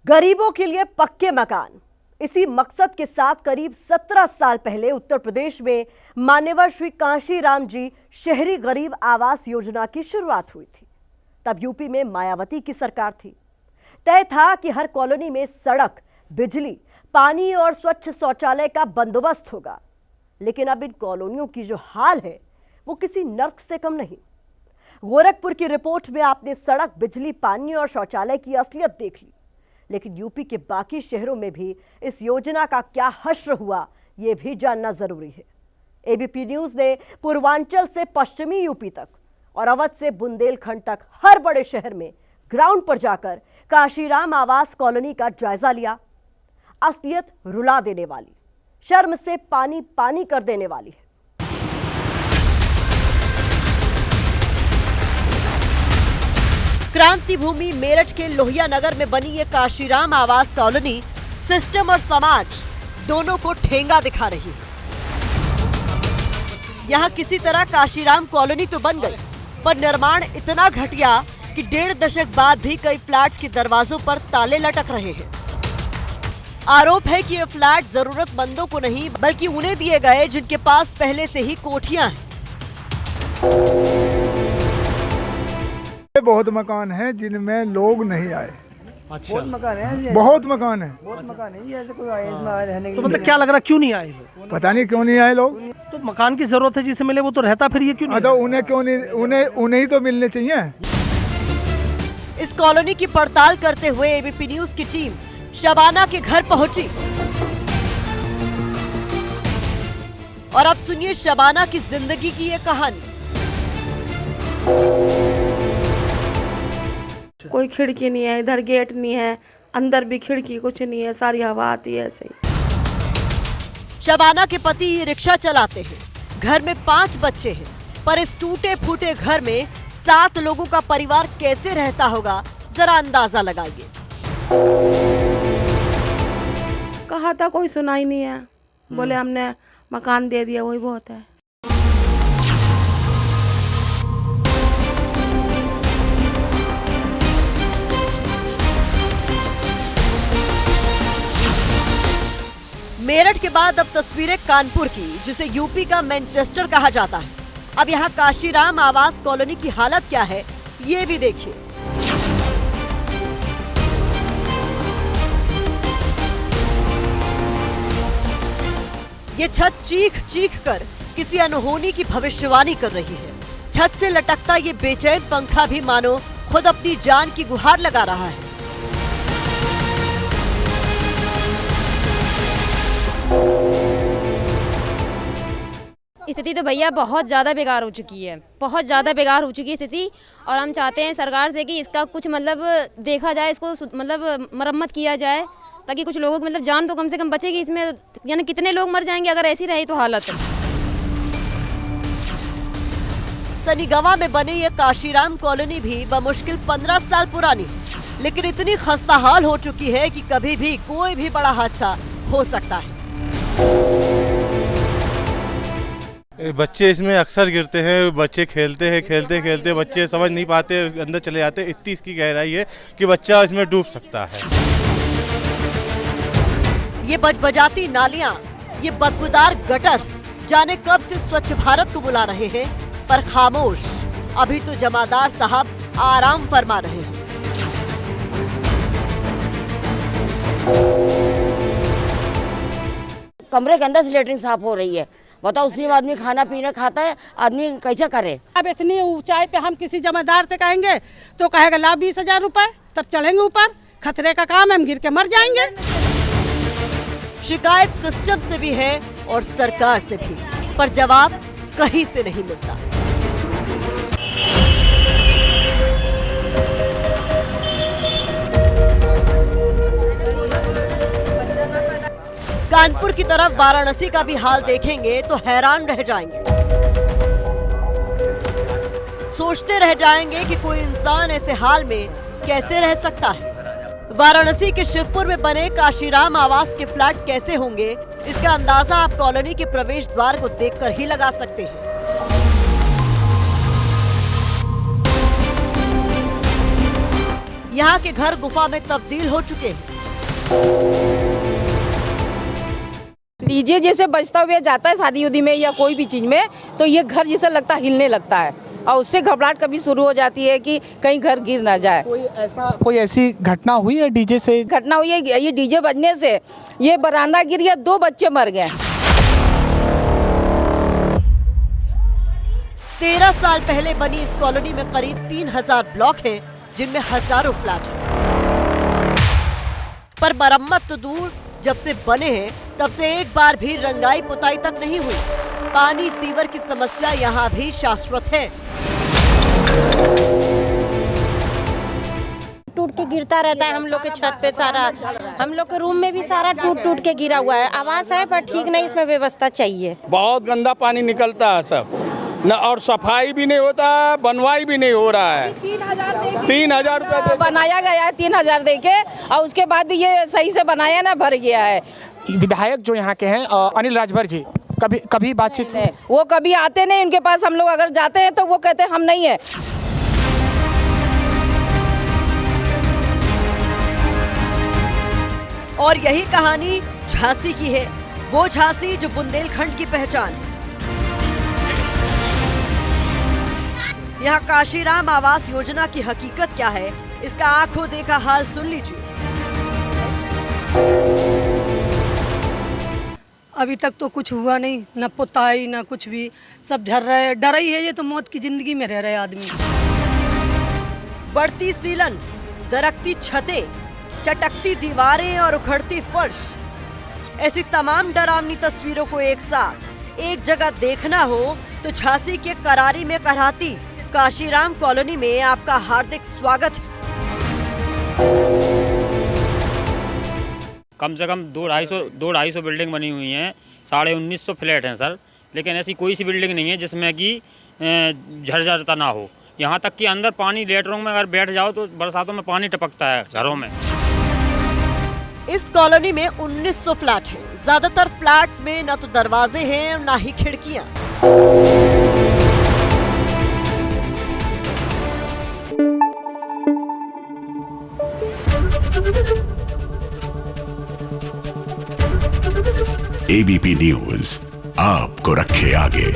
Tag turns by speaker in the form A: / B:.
A: गरीबों के लिए पक्के मकान, इसी मकसद के साथ करीब 17 साल पहले उत्तर प्रदेश में मान्यवर श्री कांशीराम जी शहरी गरीब आवास योजना की शुरुआत हुई थी। तब यूपी में मायावती की सरकार थी। तय था कि हर कॉलोनी में सड़क, बिजली, पानी और स्वच्छ शौचालय का बंदोबस्त होगा। लेकिन अब इन कॉलोनियों की जो हाल है वो किसी नर्क से कम नहीं। गोरखपुर की रिपोर्ट में आपने सड़क, बिजली, पानी और शौचालय की असलियत देख ली, लेकिन यूपी के बाकी शहरों में भी इस योजना का क्या हश्र हुआ, ये भी जानना जरूरी है। एबीपी न्यूज ने पूर्वांचल से पश्चिमी यूपी तक और अवध से बुंदेलखंड तक हर बड़े शहर में ग्राउंड पर जाकर कांशीराम आवास कॉलोनी का जायजा लिया। असलियत रुला देने वाली, शर्म से पानी पानी कर देने वाली है। क्रांति भूमि मेरठ के लोहिया नगर में बनी ये कांशीराम आवास कॉलोनी सिस्टम और समाज दोनों को ठेंगा दिखा रही है। यहाँ किसी तरह कांशीराम कॉलोनी तो बन गई, पर निर्माण इतना घटिया कि 1.5 दशक बाद भी कई फ्लैट्स के दरवाजों पर ताले लटक रहे हैं। आरोप है कि ये फ्लैट जरूरतमंदों को नहीं बल्कि उन्हें दिए गए जिनके पास पहले से ही कोठियां हैं।
B: बहुत मकान हैं जिनमें लोग नहीं आए।
C: अच्छा।
B: बहुत मकान है, बहुत मकान है।
C: ये ऐसे कोई रहने के लिए तो मतलब क्या लग रहा क्यों नहीं आए?
B: पता नहीं क्यों नहीं आए लोग।
C: तो मकान की जरूरत है, जिसे मिले वो तो रहता, फिर ये क्यों नहीं?
B: तो उन्हें क्यों नहीं, उन्हें ही तो मिलने चाहिए।
A: इस कॉलोनी की पड़ताल करते हुए एबीपी न्यूज की टीम शबाना के घर पहुंची और अब सुनिए शबाना की जिंदगी की ये कहानी।
D: कोई खिड़की नहीं है, इधर गेट नहीं है, अंदर भी खिड़की कुछ नहीं है, सारी हवा आती है ऐसे ही।
A: शबाना के पति रिक्शा चलाते हैं, घर में 5 बच्चे हैं, पर इस टूटे फूटे घर में 7 लोगों का परिवार कैसे रहता होगा, जरा अंदाजा लगाइए।
D: कहा था, कोई सुना ही नहीं है। बोले हमने मकान दे दिया, वही बहुत है।
A: मेरठ के बाद अब तस्वीरें कानपुर की, जिसे यूपी का मैनचेस्टर कहा जाता है। अब यहाँ कांशीराम आवास कॉलोनी की हालत क्या है, ये भी देखिए। ये छत चीख चीख कर किसी अनहोनी की भविष्यवाणी कर रही है। छत से लटकता ये बेचैन पंखा भी मानो खुद अपनी जान की गुहार लगा रहा है।
E: स्थिति तो भैया बहुत ज़्यादा बेकार हो चुकी है, बहुत ज़्यादा बेकार हो चुकी है स्थिति। और हम चाहते हैं सरकार से कि इसका कुछ मतलब देखा जाए, इसको मतलब मरम्मत किया जाए, ताकि कुछ लोगों की मतलब जान तो कम से कम बचेगी इसमें। यानी कितने लोग मर जाएंगे अगर ऐसी रही तो हालत।
A: सनीगवा में बने ये कांशीराम कॉलोनी भी बमुश्किल 15 साल पुरानी, लेकिन इतनी खस्ताहाल हो चुकी है कि कभी भी कोई भी बड़ा हादसा हो सकता है।
F: बच्चे इसमें अक्सर गिरते हैं, बच्चे खेलते खेलते बच्चे समझ नहीं पाते, अंदर चले जाते। इतनी इसकी गहराई है कि बच्चा इसमें डूब सकता है।
A: ये बजबजाती नालियां, ये बदबूदार गटर जाने कब से स्वच्छ भारत को बुला रहे हैं, पर खामोश। अभी तो जमादार साहब आराम फरमा रहे हैं।
G: कमरे के अंदर से लेटरिन साफ हो रही है। बताओ, उसी में आदमी खाना पीना खाता है, आदमी कैसे करे?
H: अब इतनी ऊंचाई पे हम किसी जमादार से कहेंगे तो कहेगा ला 20,000 रुपए, तब चढ़ेंगे ऊपर। खतरे का काम है, हम गिर के मर जाएंगे।
A: शिकायत सिस्टम से भी है और सरकार से भी, पर जवाब कहीं से नहीं मिलता। कानपुर की तरफ वाराणसी का भी हाल देखेंगे तो हैरान रह जाएंगे। सोचते रह जाएंगे कि कोई इंसान ऐसे हाल में कैसे रह सकता है। वाराणसी के शिवपुर में बने कांशीराम आवास के फ्लैट कैसे होंगे, इसका अंदाजा आप कॉलोनी के प्रवेश द्वार को देखकर ही लगा सकते हैं। यहाँ के घर गुफा में तब्दील हो चुके हैं।
I: डीजे जैसे बजता हुआ जाता है शादी उदी में या कोई भी चीज में, तो ये घर जैसा लगता है, हिलने लगता है और उससे घबराहट कभी शुरू हो जाती है कि कहीं घर गिर ना जाए।
J: कोई ऐसी घटना हुई है डीजे से?
I: घटना हुई है, ये डीजे बजने से ये बरामदा गिर गया, 2 बच्चे मर गए।
A: 13 साल पहले बनी इस कॉलोनी में करीब 3000 ब्लॉक हैं, जिनमें हजारों फ्लैट हैं। पर मरम्मत तो दूर, जब से बने हैं तब से एक बार भी रंगाई पुताई तक नहीं हुई। पानी सीवर की समस्या यहाँ भी शाश्वत है।
K: टूट के गिरता रहता है हम लोग के छत पे, सारा हम लोग के रूम में भी सारा टूट टूट के गिरा हुआ है। आवाज है पर ठीक नहीं, इसमें व्यवस्था चाहिए।
L: बहुत गंदा पानी निकलता है सब न, और सफाई भी नहीं होता है, बनवाई भी नहीं हो रहा है। 3000 रुपये
I: बनाया गया है, 3000 दे के, और उसके बाद भी ये सही से बनाया ना, भर गया है।
J: विधायक जो यहाँ के हैं अनिल राजभर जी, कभी बातचीत?
I: वो कभी आते नहीं उनके पास। हम लोग अगर जाते हैं तो वो कहते हैं हम नहीं है।
A: और यही कहानी झांसी की है, वो झांसी जो बुंदेलखंड की पहचान है। यहाँ काशीराम आवास योजना की हकीकत क्या है, इसका आंखों देखा हाल सुन लीजिए।
H: अभी तक तो कुछ हुआ नहीं, न पुताई न कुछ भी, सब झर रहे, डर ही है। ये तो मौत की जिंदगी में रह रहे आदमी।
A: बढ़ती सीलन, दरकती छतें, चटकती दीवारें और उखड़ती फर्श, ऐसी तमाम डरावनी तस्वीरों को एक साथ एक जगह देखना हो तो झांसी के करारी में कहराती काशीराम कॉलोनी में आपका हार्दिक स्वागत है।
M: कम से कम 200-250 बिल्डिंग बनी हुई हैं, 1950 फ्लैट हैं सर, लेकिन ऐसी कोई सी बिल्डिंग नहीं है जिसमें कि झरझरता ना हो। यहाँ तक कि अंदर पानी, लेटरों में अगर बैठ जाओ तो बरसातों में पानी टपकता है घरों में।
A: इस कॉलोनी में 1900 फ्लैट हैं। ज्यादातर फ्लैट्स में न तो दरवाजे हैं और न ही खिड़कियां।
N: ABP न्यूज आपको रखे आगे।